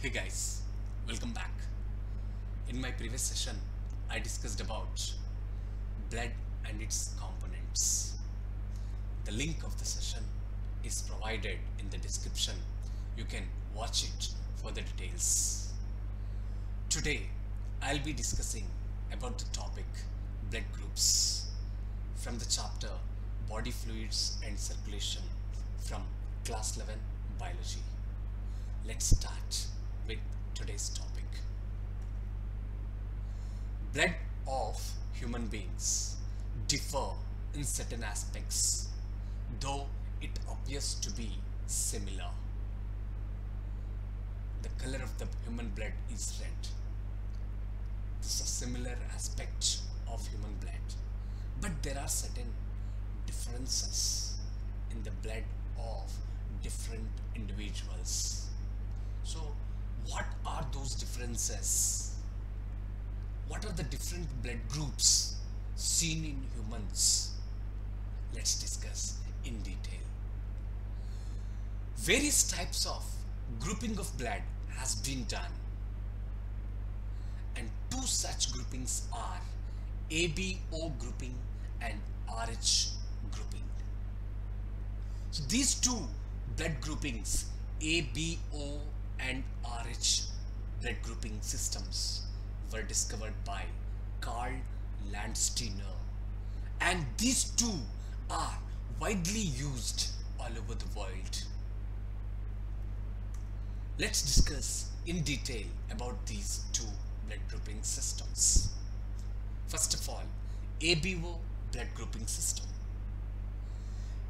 Hey guys, welcome back. In my previous session, I discussed about blood and its components. The link of the session is provided in the description. You can watch it for the details. Today, I'll be discussing about the topic blood groups from the chapter Body Fluids and Circulation from class 11 biology. Let's start with today's topic. Blood of human beings differ in certain aspects, though it appears to be similar. The color of the human blood is red. This is a similar aspect of human blood, but there are certain differences in the blood of different individuals. So, what are those differences? What are the different blood groups seen in humans? Let's discuss in detail. Various types of grouping of blood has been done, and two such groupings are ABO grouping and RH grouping. So these two blood groupings, ABO and RH blood grouping systems, were discovered by Karl Landsteiner, and these two are widely used all over the world. Let's discuss in detail about these two blood grouping systems. First of all, ABO blood grouping system.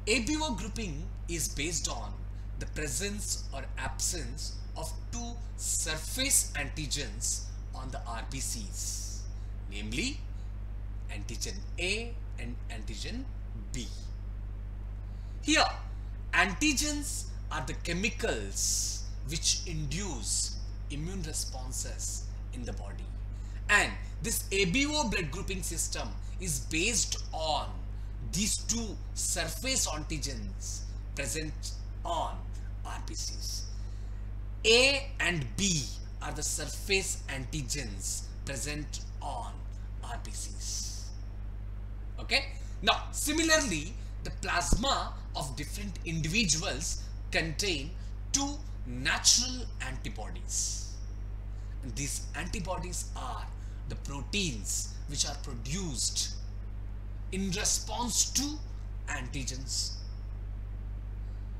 ABO grouping is based on the presence or absence of two surface antigens on the RBCs, namely antigen A and antigen B. Here, antigens are the chemicals which induce immune responses in the body, and this ABO blood grouping system is based on these two surface antigens present on RBCs. A and B are the surface antigens present on RBCs. Okay? Now, similarly, the plasma of different individuals contain two natural antibodies. And these antibodies are the proteins which are produced in response to antigens.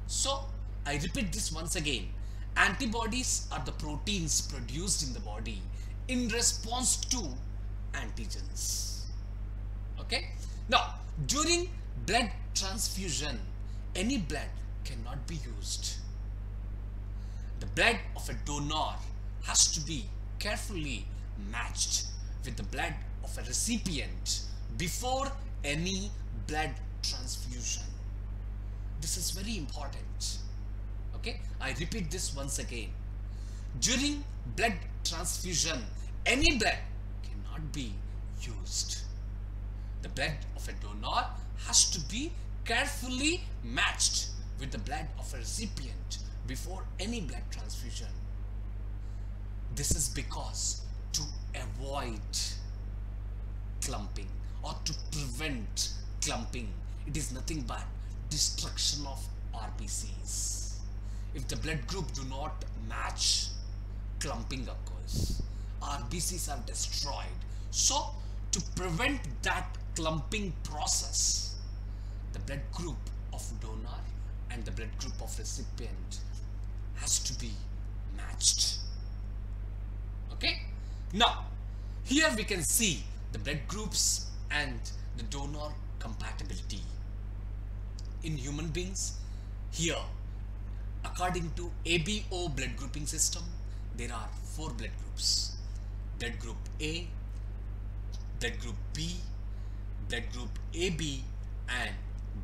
So, I repeat this once again. Antibodies are the proteins produced in the body in response to antigens. Okay? Now, during blood transfusion, any blood cannot be used. The blood of a donor has to be carefully matched with the blood of a recipient before any blood transfusion. This is very important. Okay, I repeat this once again. During blood transfusion, any blood cannot be used. The blood of a donor has to be carefully matched with the blood of a recipient before any blood transfusion. This is because to avoid clumping or to prevent clumping, it is nothing but destruction of RBCs. If the blood group do not match, clumping occurs. RBCs are destroyed. So, to prevent that clumping process, the blood group of donor and the blood group of recipient has to be matched. Okay? Now, here we can see the blood groups and the donor compatibility. In human beings, here, according to ABO blood grouping system, there are four blood groups. Blood group A, blood group B, blood group AB, and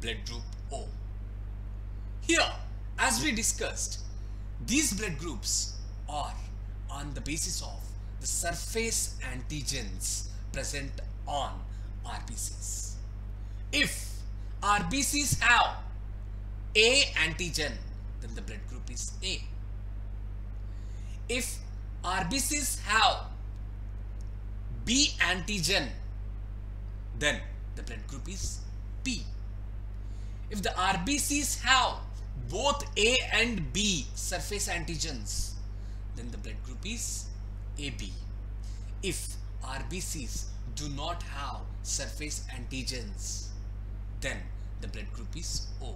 blood group O. Here, as we discussed, these blood groups are on the basis of the surface antigens present on RBCs. If RBCs have A antigen, then the blood group is A. If RBCs have B antigen, then the blood group is B. If the RBCs have both A and B surface antigens, then the blood group is AB. If RBCs do not have surface antigens, then the blood group is O.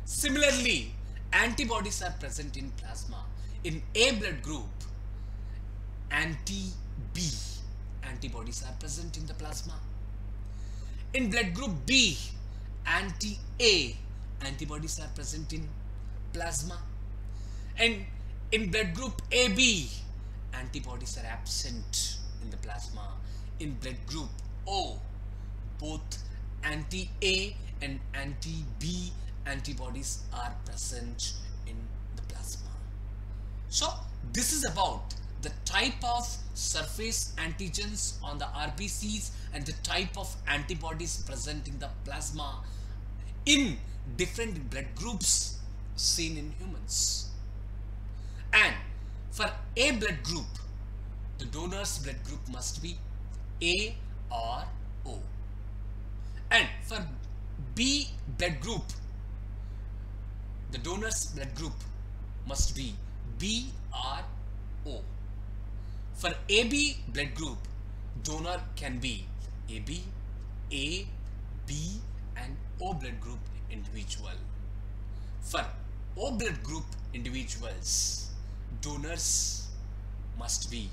Similarly, antibodies are present in plasma. In A blood group, anti-B antibodies are present in the plasma. In blood group B, anti-A antibodies are present in plasma. And in blood group AB, antibodies are absent in the plasma. In blood group O, both anti-A and anti-B antibodies are present in the plasma. So this is about the type of surface antigens on the RBCs and the type of antibodies present in the plasma in different blood groups seen in humans. And for A blood group, the donor's blood group must be A or O. And for B blood group, the donor's blood group must be B or O. For AB blood group, donor can be AB, A, B and O blood group individual. For O blood group individuals, donors must be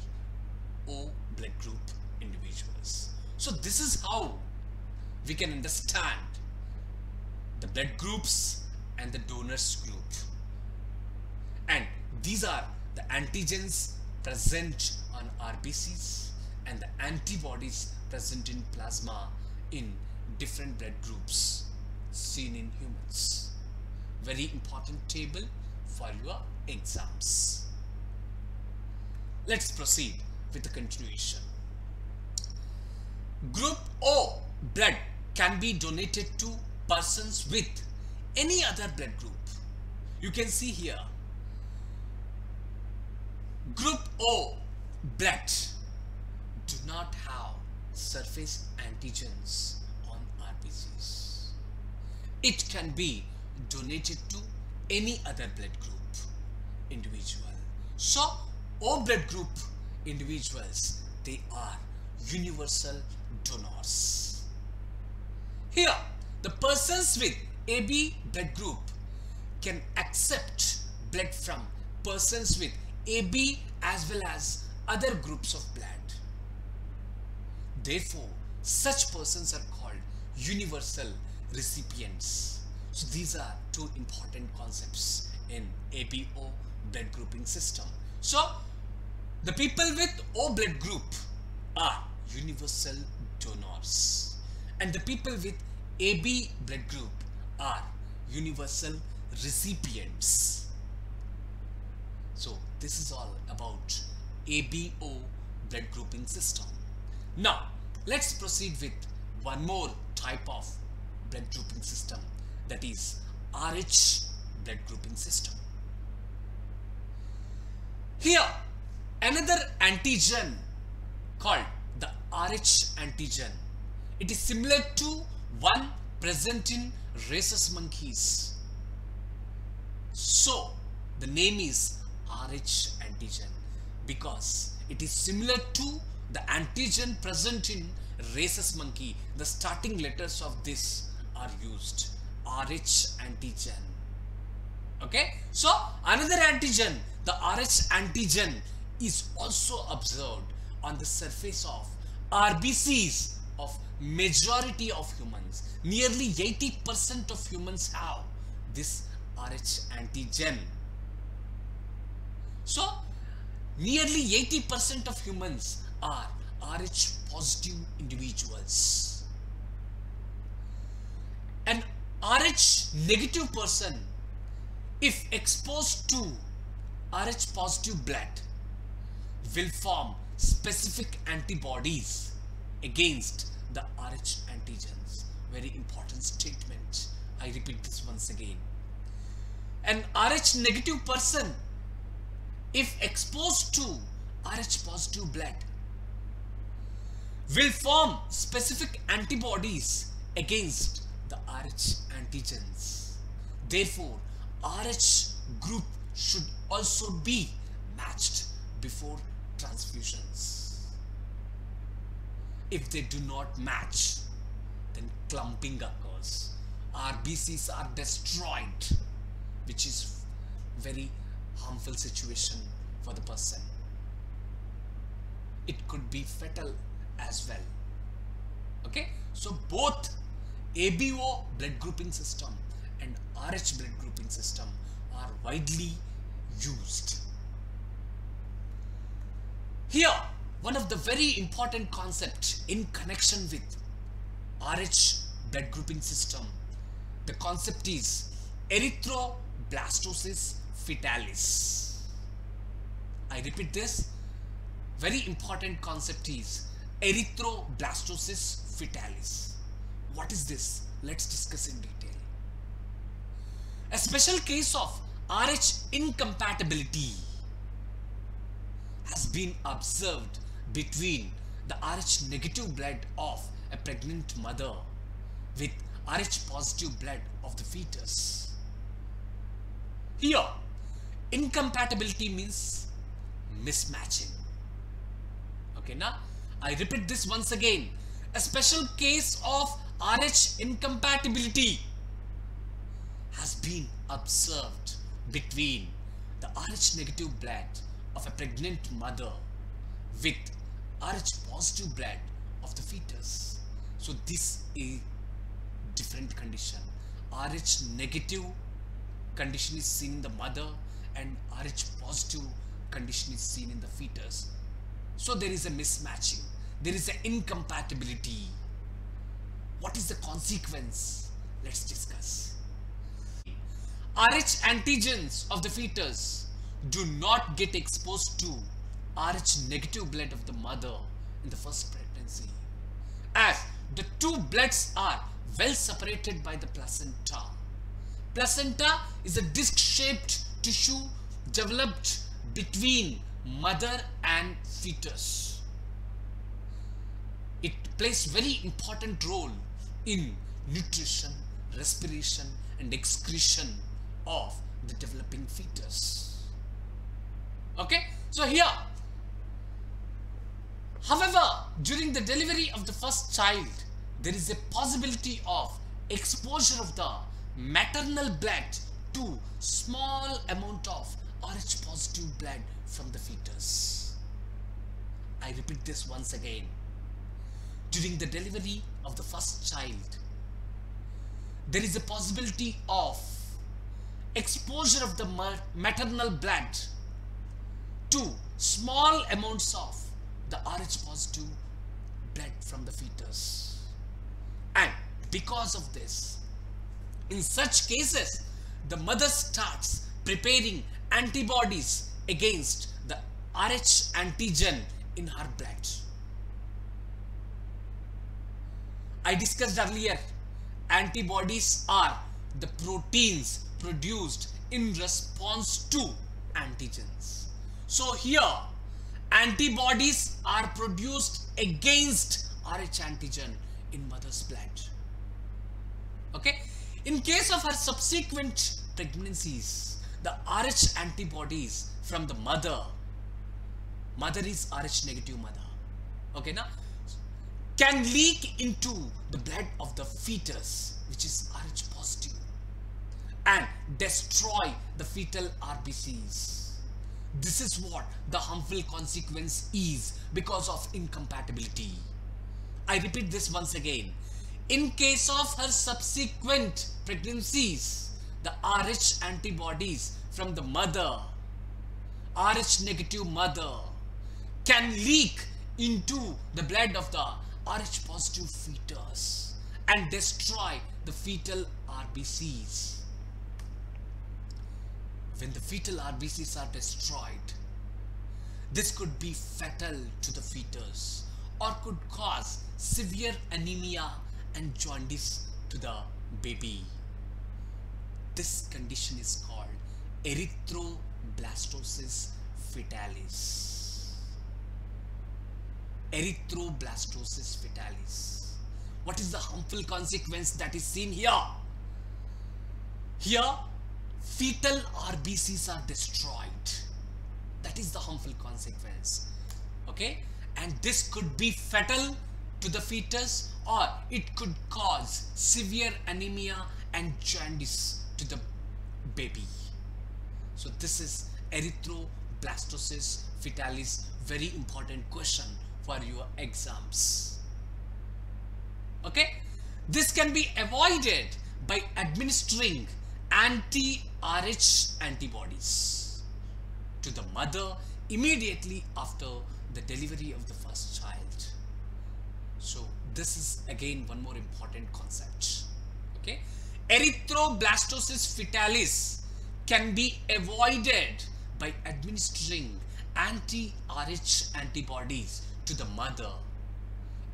O blood group individuals. So this is how we can understand the blood groups and the donors group. And these are the antigens present on RBCs and the antibodies present in plasma in different blood groups seen in humans. Very important table for your exams. Let's proceed with the continuation. Group O blood can be donated to persons with any other blood group. You can see here, Group O blood do not have surface antigens on RBCs. It can be donated to any other blood group individual. So O blood group individuals, they are universal donors. Here, the persons with AB blood group can accept blood from persons with AB as well as other groups of blood. Therefore, such persons are called universal recipients. So these are two important concepts in ABO blood grouping system. So the people with O blood group are universal donors, and the people with AB blood group are universal recipients. So this is all about ABO blood grouping system. Now let's proceed with one more type of blood grouping system, that is RH blood grouping system. Here another antigen called the RH antigen. It is similar to one present in rhesus monkeys. So the name is RH antigen because it is similar to the antigen present in rhesus monkey. The starting letters of this are used, RH antigen. Okay, so another antigen, the RH antigen, is also observed on the surface of RBCs of majority of humans. Nearly 80% of humans have this RH antigen. So nearly 80% of humans are RH positive individuals. An RH negative person, if exposed to RH positive blood, will form specific antibodies against the RH antigens. Very important statement. I repeat this once again. An RH negative person, if exposed to Rh positive blood, will form specific antibodies against the Rh antigens. Therefore, Rh group should also be matched before transfusions. If they do not match, then clumping occurs. RBCs are destroyed, which is very harmful situation for the person. It could be fatal as well. Okay, so both ABO blood grouping system and Rh blood grouping system are widely used. Here, one of the very important concepts in connection with Rh blood grouping system, the concept is erythroblastosis fetalis. I repeat this, very important concept is erythroblastosis fetalis. What is this? Let's discuss in detail. A special case of Rh incompatibility has been observed between the Rh negative blood of a pregnant mother with Rh positive blood of the fetus. Here, incompatibility means mismatching. Okay, now I repeat this once again. A special case of Rh incompatibility has been observed between the Rh negative blood of a pregnant mother with Rh positive blood of the fetus. So this is different condition. Rh negative condition is seen in the mother and Rh positive condition is seen in the fetus. So there is a mismatching. There is an incompatibility. What is the consequence? Let's discuss. Rh antigens of the fetus do not get exposed to Rh negative blood of the mother in the first pregnancy, as the two bloods are well separated by the placenta. Placenta is a disc-shaped tissue developed between mother and fetus. It plays very important role in nutrition, respiration and excretion of the developing fetus. Okay, so here, however, during the delivery of the first child, there is a possibility of exposure of the maternal blood to small amount of Rh positive blood from the fetus. I repeat this once again. During the delivery of the first child, there is a possibility of exposure of the maternal blood to small amounts of the Rh positive blood from the fetus. And because of this, in such cases, the mother starts preparing antibodies against the Rh antigen in her blood. I discussed earlier, antibodies are the proteins produced in response to antigens. So here, antibodies are produced against Rh antigen in mother's blood. Okay, in case of her subsequent pregnancies, the Rh antibodies from the mother is Rh negative mother, okay, now can leak into the blood of the fetus, which is Rh positive, and destroy the fetal RBCs. This is what the harmful consequence is because of incompatibility. I repeat this once again. In case of her subsequent pregnancies, the Rh antibodies from the mother, Rh negative mother, can leak into the blood of the Rh positive fetus and destroy the fetal RBCs. When the fetal RBCs are destroyed, this could be fatal to the fetus or could cause severe anemia and jaundice to the baby. This condition is called erythroblastosis fetalis. Erythroblastosis fetalis. What is the harmful consequence that is seen here? Here, fetal RBCs are destroyed. That is the harmful consequence. Okay? And this could be fatal to the fetus, or it could cause severe anemia and jaundice to the baby. So this is erythroblastosis fetalis, very important question for your exams. Okay, this can be avoided by administering anti-RH antibodies to the mother immediately after the delivery of the first child. So this is again one more important concept. Okay, erythroblastosis fetalis can be avoided by administering anti-RH antibodies to the mother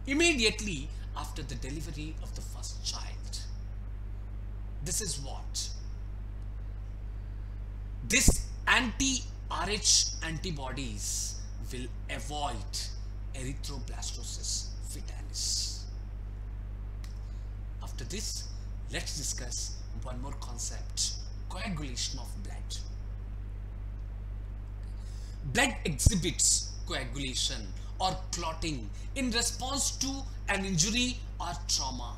immediately after the delivery of the first child. This is what? This anti-RH antibodies will avoid erythroblastosis fetalis. After this, let's discuss one more concept: coagulation of blood. Blood exhibits coagulation or clotting in response to an injury or trauma.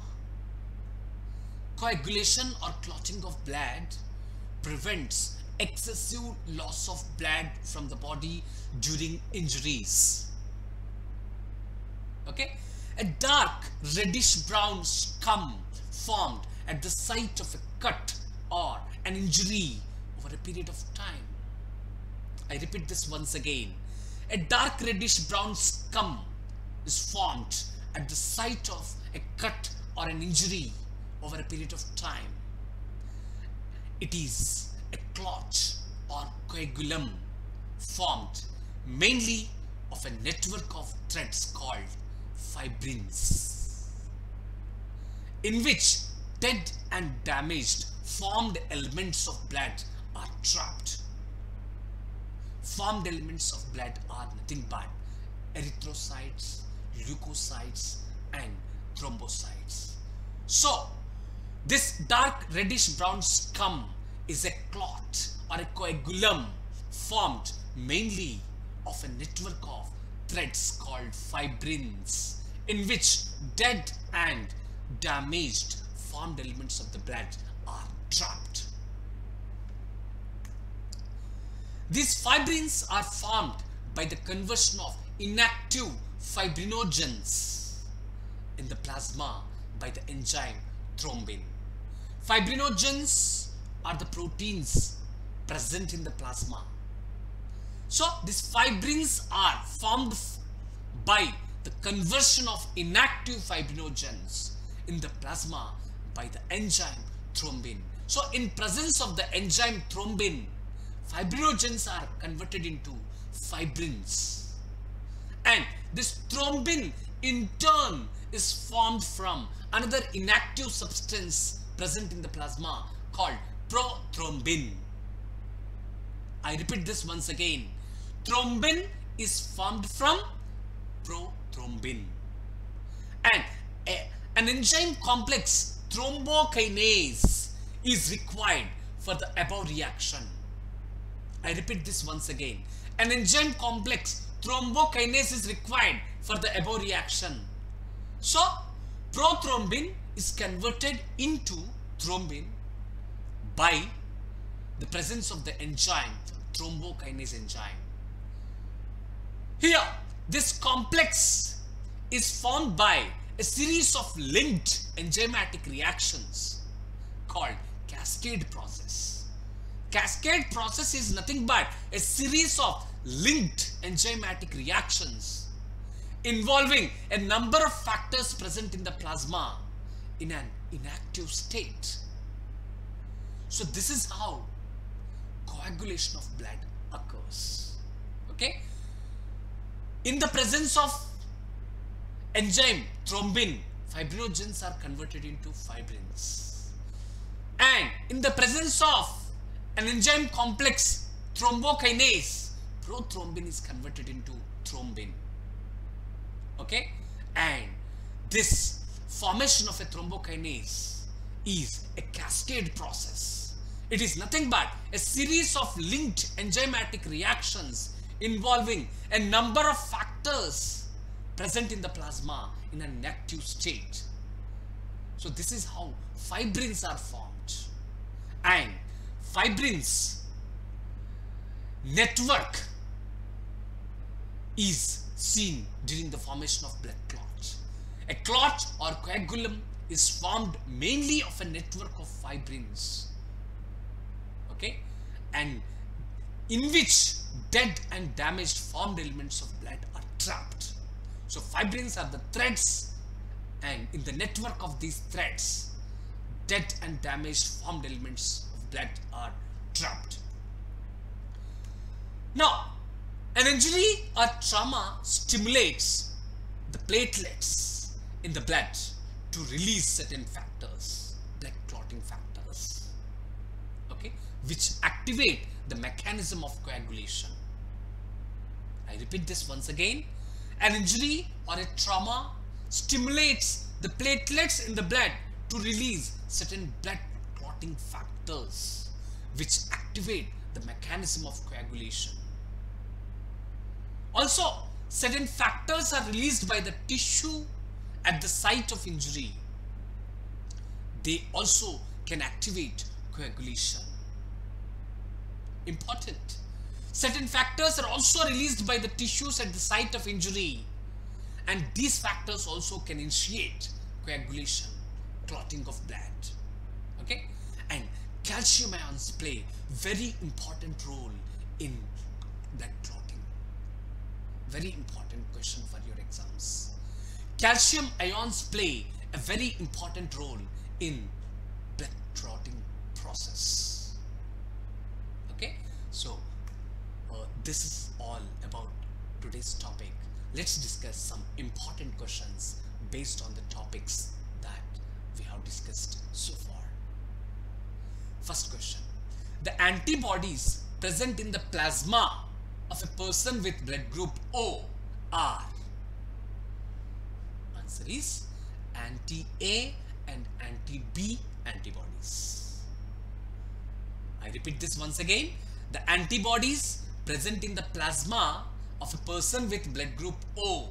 Coagulation or clotting of blood prevents excessive loss of blood from the body during injuries. Okay? A dark reddish brown scum formed at the site of a cut or an injury over a period of time. I repeat this once again. A dark reddish brown scum is formed at the site of a cut or an injury over a period of time. It is a clot or coagulum formed mainly of a network of threads called fibrins, in which dead and damaged formed elements of blood are trapped. Formed elements of blood are nothing but erythrocytes, leukocytes and thrombocytes. So, this dark reddish brown scum is a clot or a coagulum formed mainly of a network of threads called fibrins, in which dead and damaged formed elements of the blood are trapped. These fibrins are formed by the conversion of inactive fibrinogens in the plasma by the enzyme thrombin. Fibrinogens are the proteins present in the plasma. So these fibrins are formed by the conversion of inactive fibrinogens in the plasma by the enzyme thrombin. So in presence of the enzyme thrombin, fibrinogens are converted into fibrins, and this thrombin in turn is formed from another inactive substance present in the plasma called prothrombin. I repeat this once again. Thrombin is formed from prothrombin, and an enzyme complex thrombokinase is required for the above reaction. I repeat this once again. An enzyme complex thrombokinase is required for the above reaction. So, prothrombin is converted into thrombin by the presence of the enzyme thrombokinase enzyme. Here, this complex is formed by a series of linked enzymatic reactions called cascade process. Cascade process is nothing but a series of linked enzymatic reactions involving a number of factors present in the plasma in an inactive state. So this is how coagulation of blood occurs. Okay? In the presence of enzyme thrombin, fibrinogens are converted into fibrins. And in the presence of an enzyme complex thrombokinase, prothrombin is converted into thrombin. Okay, and this formation of a thrombokinase is a cascade process. It is nothing but a series of linked enzymatic reactions involving a number of factors present in the plasma in an active state. So this is how fibrins are formed, and fibrins network is seen during the formation of blood clot. A clot or coagulum is formed mainly of a network of fibrins, okay, and in which dead and damaged formed elements of blood are trapped. So fibrins are the threads, and in the network of these threads, dead and damaged formed elements of blood are trapped. Now, an injury or trauma stimulates the platelets in the blood to release certain factors, blood clotting factors, okay, which activate the mechanism of coagulation. I repeat this once again. An injury or a trauma stimulates the platelets in the blood to release certain blood clotting factors which activate the mechanism of coagulation. Also, certain factors are released by the tissue at the site of injury. They also can activate coagulation. Important. Certain factors are also released by the tissues at the site of injury, and these factors also can initiate coagulation, clotting of blood. Okay, and calcium ions play very important role in blood clotting. Very important question for your exams. Calcium ions play a very important role in blood clotting process. Okay, so this is all about today's topic. Let's discuss some important questions based on the topics that we have discussed so far. First question: the antibodies present in the plasma of a person with blood group O are? Answer is anti-A and anti-B antibodies. I repeat this once again. The antibodies present in the plasma of a person with blood group O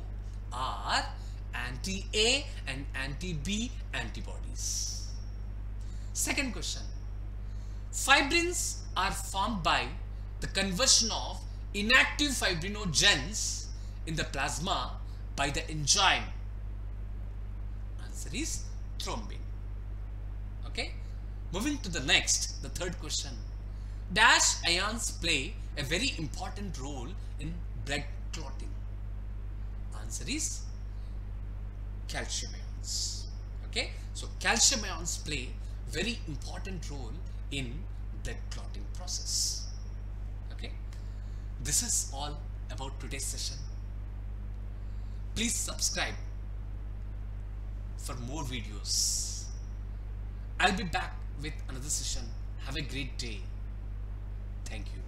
are anti-A and anti-B antibodies. Second question: fibrins are formed by the conversion of inactive fibrinogens in the plasma by the enzyme. Answer is thrombin. Okay, moving to the next, the third question: dash ions play a very important role in blood clotting. Answer is calcium ions. Okay, so calcium ions play very important role in blood clotting process. Okay, this is all about today's session. Please subscribe for more videos. I'll be back with another session. Have a great day. Thank you.